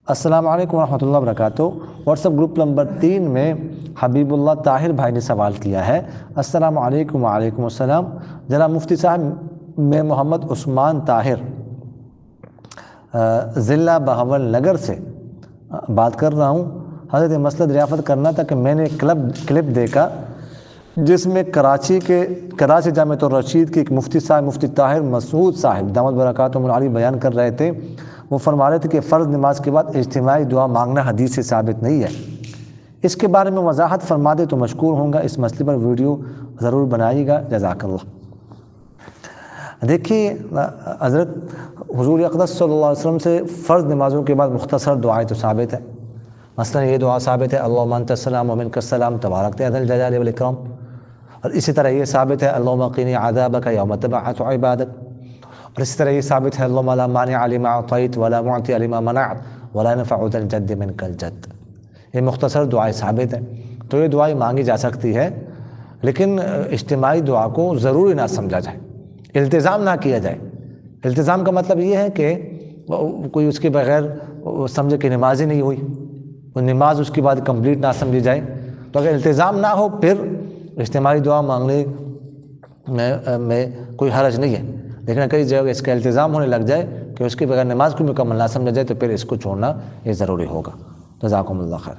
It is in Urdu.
السلام علیکم ورحمۃ اللہ وبرکاتہ۔ واٹس ایپ گروپ نمبر 3 میں حبیب اللہ طاہر بھائی نے سوال کیا ہے۔ السلام علیکم وعلیکم السلام۔ جناب مفتی صاحب، میں محمد عثمان طاہر ضلع بہاول نگر سے بات کر رہا ہوں۔ حضرت مسئلہ دریافت کرنا تھا کہ میں نے ایک کلپ دیکھا جس میں کراچی جامعۃ الرشید کے ایک مفتی صاحب مفتی طاہر مسعود صاحب دامت برکاتہم العالی بیان کر رہے تھے۔ وہ فرما رہے تھے کہ فرض نماز کے بعد اجتماعی دعا مانگنا حدیث سے ثابت نہیں ہے۔ اس کے بارے میں وضاحت فرما دے تو مشکور ہوں گا۔ اس مسئلے پر ویڈیو ضرور بنائیے گا، جزاک اللہ۔ دیکھیے حضرت حضور اقدس صلی اللہ علیہ وسلم سے فرض نمازوں کے بعد مختصر دعائیں تو ثابت ہے۔ مثلا یہ دعا ثابت ہے اللہم انت السلام و منک السلام تبارکت یا ذا الجلال والاکرام، اور اسی طرح یہ ثابت ہے اللہم قنی عذابک یوم تبعث عبادک، اور اسی طرح یہ ثابت ہے اللہم لا مانع لما اعطیت ولا معطی لما منعت ولا ينفع ذا الجد منک الجد۔ یہ مختصر دعائیں ثابت ہیں، تو یہ دعائیں مانگی جا سکتی ہے، لیکن اجتماعی دعا کو ضروری نہ سمجھا جائے، التزام نہ کیا جائے۔ التزام کا مطلب یہ ہے کہ کوئی اس کے بغیر سمجھے کہ نماز ہی نہیں ہوئی، وہ نماز اس کے بعد کمپلیٹ نہ سمجھی جائے۔ تو اگر التزام نہ ہو پھر اجتماعی دعا مانگنے میں کوئی حرج نہیں ہے، لیکن کئی جگہ اس کا التزام ہونے لگ جائے کہ اس کے بغیر نماز کو مکمل نہ سمجھا جائے تو پھر اس کو چھوڑنا یہ ضروری ہوگا۔ جزاکم اللہ خیر۔